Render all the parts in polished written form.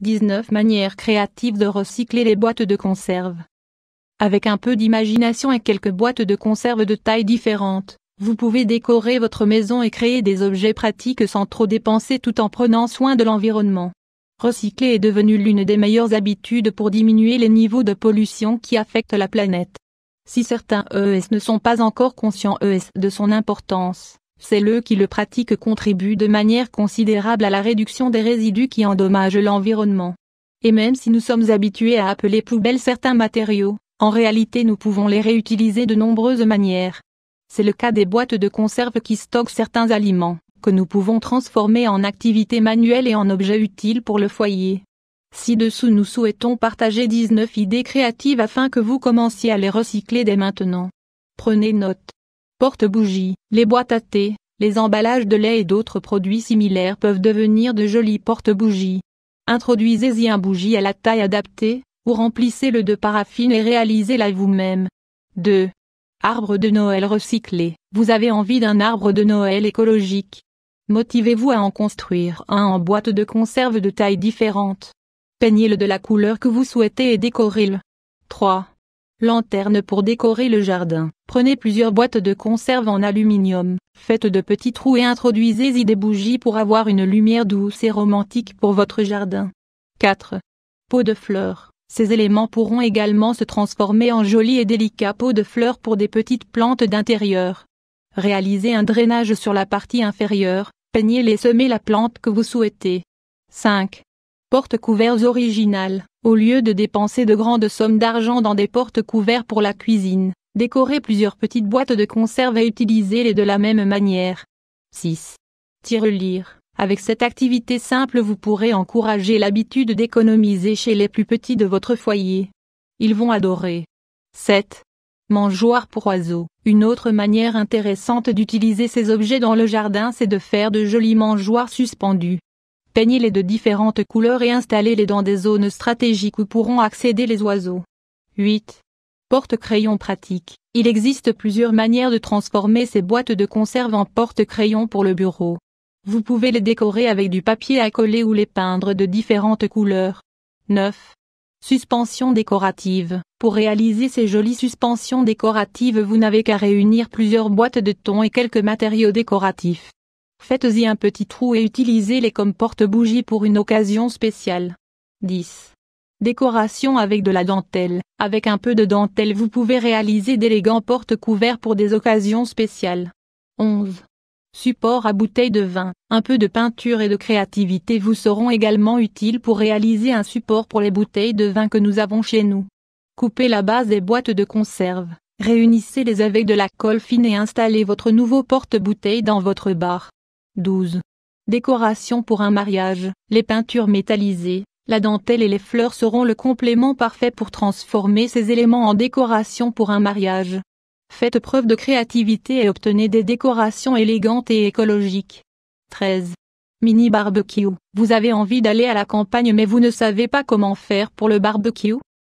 19 manières créatives de recycler les boîtes de conserve. Avec un peu d'imagination et quelques boîtes de conserve de tailles différentes, vous pouvez décorer votre maison et créer des objets pratiques sans trop dépenser tout en prenant soin de l'environnement. Recycler est devenu l'une des meilleures habitudes pour diminuer les niveaux de pollution qui affectent la planète. Si certains ES ne sont pas encore conscients de son importance, celles qui le pratiquent contribuent de manière considérable à la réduction des résidus qui endommagent l'environnement. Et même si nous sommes habitués à appeler poubelle certains matériaux, en réalité nous pouvons les réutiliser de nombreuses manières. C'est le cas des boîtes de conserve qui stockent certains aliments, que nous pouvons transformer en activités manuelles et en objets utiles pour le foyer. Ci-dessous nous souhaitons partager 19 idées créatives afin que vous commenciez à les recycler dès maintenant. Prenez note. Porte-bougies, les boîtes à thé, les emballages de lait et d'autres produits similaires peuvent devenir de jolis porte-bougies. Introduisez-y un bougie à la taille adaptée, ou remplissez-le de paraffine et réalisez-la vous-même. 2. Arbre de Noël recyclé. Vous avez envie d'un arbre de Noël écologique? Motivez-vous à en construire un en boîte de conserve de tailles différentes. Peignez-le de la couleur que vous souhaitez et décorez-le. 3. Lanterne pour décorer le jardin. Prenez plusieurs boîtes de conserve en aluminium, faites de petits trous et introduisez-y des bougies pour avoir une lumière douce et romantique pour votre jardin. 4. Pots de fleurs. Ces éléments pourront également se transformer en jolis et délicats pots de fleurs pour des petites plantes d'intérieur. Réalisez un drainage sur la partie inférieure, peignez-les et semez la plante que vous souhaitez. 5. Porte-couverts originales. Au lieu de dépenser de grandes sommes d'argent dans des porte-couverts pour la cuisine, décorez plusieurs petites boîtes de conserve et utilisez-les de la même manière. 6. Tirelire. Avec cette activité simple vous pourrez encourager l'habitude d'économiser chez les plus petits de votre foyer. Ils vont adorer. 7. Mangeoire pour oiseaux. Une autre manière intéressante d'utiliser ces objets dans le jardin c'est de faire de jolis mangeoires suspendus. Peignez-les de différentes couleurs et installez-les dans des zones stratégiques où pourront accéder les oiseaux. 8. Porte-crayon pratique. Il existe plusieurs manières de transformer ces boîtes de conserve en porte-crayon pour le bureau. Vous pouvez les décorer avec du papier à coller ou les peindre de différentes couleurs. 9. Suspension décorative. Pour réaliser ces jolies suspensions décoratives vous n'avez qu'à réunir plusieurs boîtes de thon et quelques matériaux décoratifs. Faites-y un petit trou et utilisez-les comme porte-bougies pour une occasion spéciale. 10. Décoration avec de la dentelle. Avec un peu de dentelle vous pouvez réaliser d'élégants porte-couverts pour des occasions spéciales. 11. Support à bouteille de vin. Un peu de peinture et de créativité vous seront également utiles pour réaliser un support pour les bouteilles de vin que nous avons chez nous. Coupez la base des boîtes de conserve, réunissez-les avec de la colle fine et installez votre nouveau porte-bouteille dans votre bar. 12. Décoration pour un mariage. Les peintures métallisées, la dentelle et les fleurs seront le complément parfait pour transformer ces éléments en décoration pour un mariage. Faites preuve de créativité et obtenez des décorations élégantes et écologiques. 13. Mini barbecue. Vous avez envie d'aller à la campagne mais vous ne savez pas comment faire pour le barbecue?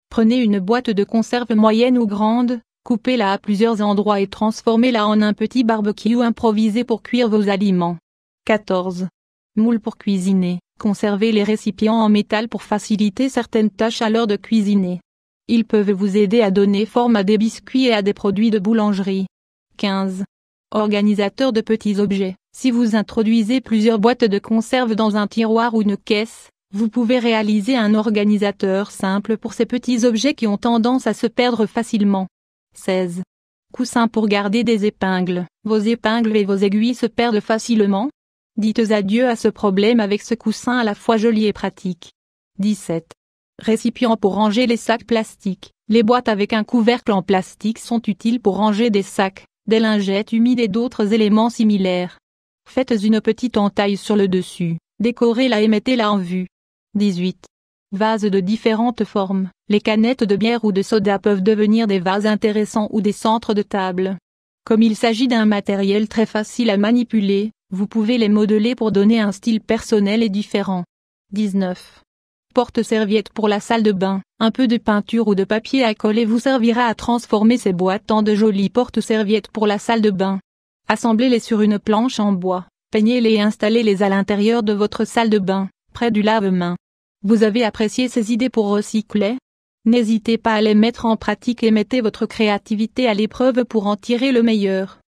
Prenez une boîte de conserve moyenne ou grande, coupez-la à plusieurs endroits et transformez-la en un petit barbecue improvisé pour cuire vos aliments. 14. Moule pour cuisiner. Conservez les récipients en métal pour faciliter certaines tâches à l'heure de cuisiner. Ils peuvent vous aider à donner forme à des biscuits et à des produits de boulangerie. 15. Organisateur de petits objets. Si vous introduisez plusieurs boîtes de conserve dans un tiroir ou une caisse, vous pouvez réaliser un organisateur simple pour ces petits objets qui ont tendance à se perdre facilement. 16. Coussin pour garder des épingles. Vos épingles et vos aiguilles se perdent facilement? Dites adieu à ce problème avec ce coussin à la fois joli et pratique. 17. Récipient pour ranger les sacs plastiques. Les boîtes avec un couvercle en plastique sont utiles pour ranger des sacs, des lingettes humides et d'autres éléments similaires. Faites une petite entaille sur le dessus, décorez-la et mettez-la en vue. 18. Vases de différentes formes. Les canettes de bière ou de soda peuvent devenir des vases intéressants ou des centres de table. Comme il s'agit d'un matériel très facile à manipuler, vous pouvez les modeler pour donner un style personnel et différent. 19. Porte-serviette pour la salle de bain. Un peu de peinture ou de papier à coller vous servira à transformer ces boîtes en de jolies porte-serviettes pour la salle de bain. Assemblez-les sur une planche en bois, peignez-les et installez-les à l'intérieur de votre salle de bain, près du lave-mains. Vous avez apprécié ces idées pour recycler? N'hésitez pas à les mettre en pratique et mettez votre créativité à l'épreuve pour en tirer le meilleur.